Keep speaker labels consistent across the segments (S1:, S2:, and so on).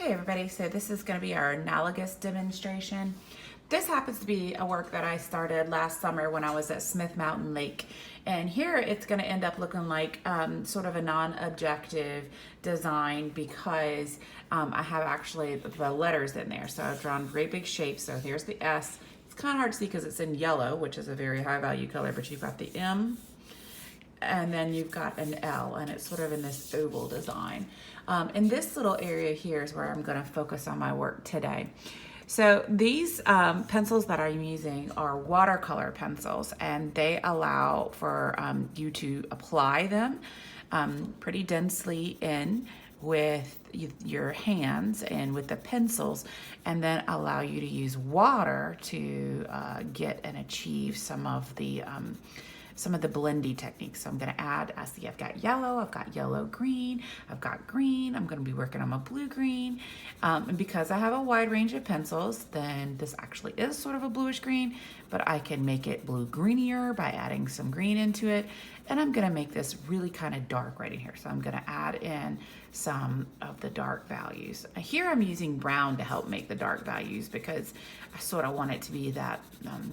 S1: Hey everybody, so this is going to be our Analogous demonstration. This happens to be a work that I started last summer when I was at Smith Mountain Lake. And here it's going to end up looking like sort of a non-objective design because I have actually the letters in there. So I've drawn great big shapes. So here's the S. It's kind of hard to see because it's in yellow, which is a very high value color, but you've got the M, and then you've got an L, and it's sort of in this oval design. In this little area here is where I'm going to focus on my work today. So these pencils that I'm using are watercolor pencils, and they allow for you to apply them pretty densely in with your hands and with the pencils, and then allow you to use water to get and achieve some of the blendy techniques. So I'm going to add, I see I've got yellow, green, I've got green, I'm going to be working on my blue green. And because I have a wide range of pencils, then this actually is sort of a bluish green, but I can make it blue greenier by adding some green into it. And I'm going to make this really kind of dark right in here. So I'm going to add in some of the dark values. Here I'm using brown to help make the dark values because I sort of want it to be that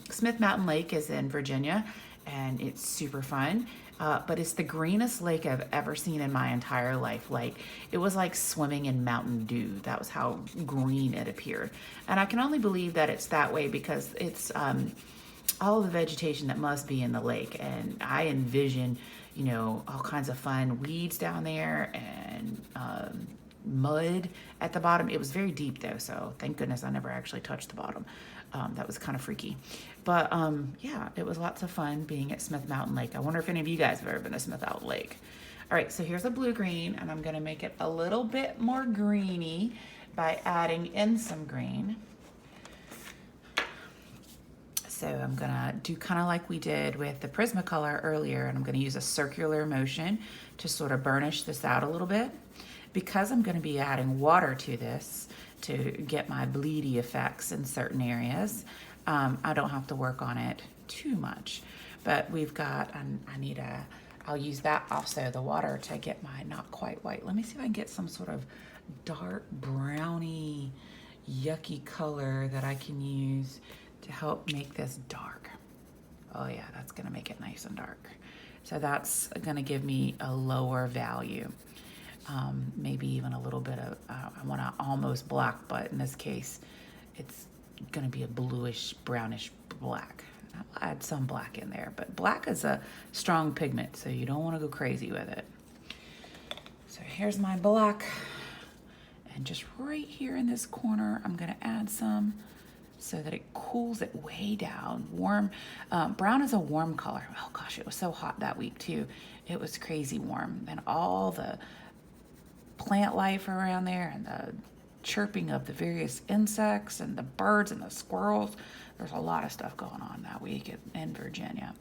S1: Smith Mountain Lake is in Virginia, and it's super fun. But it's the greenest lake I've ever seen in my entire life. Like, it was like swimming in Mountain Dew. That was how green it appeared. And I can only believe that it's that way because it's all the vegetation that must be in the lake. And I envision, you know, all kinds of fun weeds down there and mud at the bottom. It was very deep though, so thank goodness I never actually touched the bottom. That was kind of freaky. But yeah, it was lots of fun being at Smith Mountain Lake. I wonder if any of you guys have ever been to Smith Mountain Lake. All right, so here's a blue-green, and I'm gonna make it a little bit more greeny by adding in some green. So I'm gonna do kind of like we did with the Prismacolor earlier, and I'm gonna use a circular motion to sort of burnish this out a little bit. Because I'm gonna be adding water to this to get my bleedy effects in certain areas, I don't have to work on it too much. But we've got, I'll use that also, the water, to get my not quite white. Let me see if I can get some sort of dark browny, yucky color that I can use to help make this dark. Oh yeah, that's gonna make it nice and dark. So that's gonna give me a lower value. Maybe even a little bit of, I want to almost black, but in this case, it's going to be a bluish, brownish black. I'll add some black in there, but black is a strong pigment, so you don't want to go crazy with it. So here's my black, and just right here in this corner, I'm going to add some so that it cools it way down. Warm, brown is a warm color. Oh gosh, it was so hot that week too. It was crazy warm, and all the plant life around there and the chirping of the various insects and the birds and the squirrels. There's a lot of stuff going on that week in Virginia.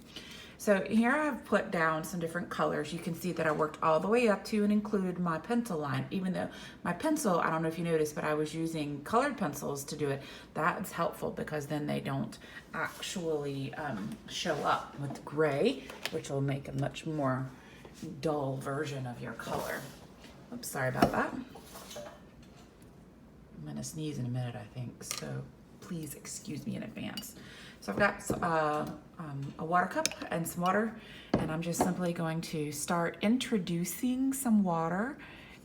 S1: So here I've put down some different colors. You can see that I worked all the way up to and included my pencil line, even though my pencil, I don't know if you noticed, but I was using colored pencils to do it. That's helpful because then they don't actually show up with gray, which will make a much more dull version of your color. Oops, sorry about that. I'm gonna sneeze in a minute, I think, so please excuse me in advance. So I've got a water cup and some water, and I'm just simply going to start introducing some water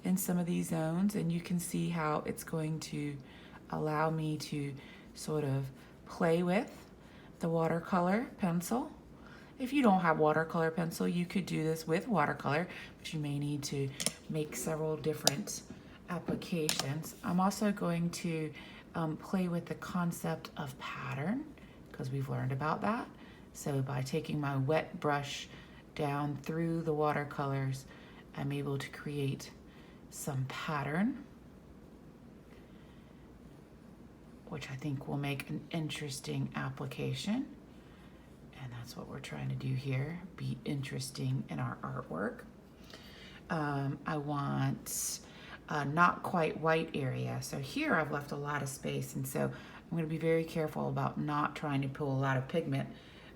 S1: in some of these zones, and you can see how it's going to allow me to sort of play with the watercolor pencil. If you don't have watercolor pencil, you could do this with watercolor, but you may need to make several different applications. I'm also going to play with the concept of pattern because we've learned about that. So by taking my wet brush down through the watercolors, I'm able to create some pattern, which I think will make an interesting application. And that's what we're trying to do here, be interesting in our artwork. I want a not quite white area. So here I've left a lot of space, and so I'm going to be very careful about not trying to pull a lot of pigment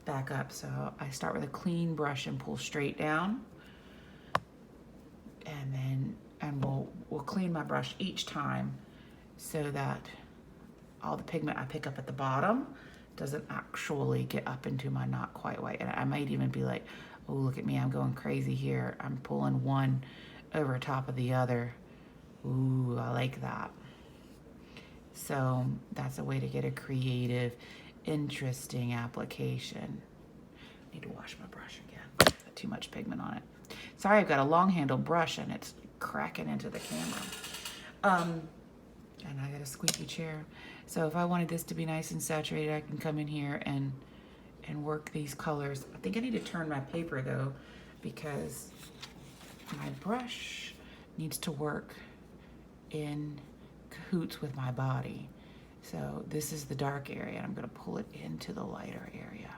S1: back up. So I start with a clean brush and pull straight down. And we'll clean my brush each time so that all the pigment I pick up at the bottom doesn't actually get up into my not quite white. And I might even be like, oh, look at me, I'm going crazy here. I'm pulling one over top of the other. Ooh, I like that. So that's a way to get a creative, interesting application. I need to wash my brush again. Got too much pigment on it. Sorry, I've got a long handled brush and it's cracking into the camera. And I got a squeaky chair. So if I wanted this to be nice and saturated, I can come in here and work these colors. I think I need to turn my paper though, because my brush needs to work in cahoots with my body. So this is the dark area, and I'm gonna pull it into the lighter area.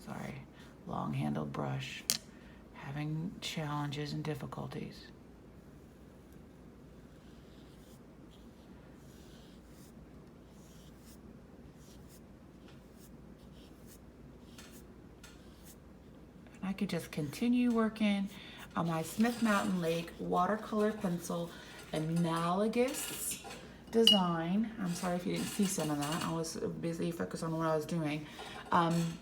S1: Sorry, long-handled brush, having challenges and difficulties. I could just continue working on my Smith Mountain Lake watercolor pencil Analogous design. I'm sorry if you didn't see some of that. I was busy focused on what I was doing.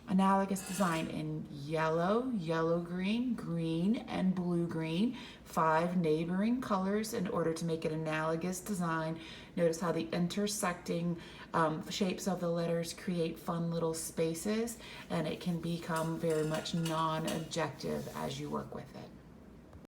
S1: Analogous design in yellow, yellow green, green, and blue green. 5 neighboring colors in order to make an analogous design. Notice how the intersecting shapes of the letters create fun little spaces, and it can become very much non-objective as you work with it.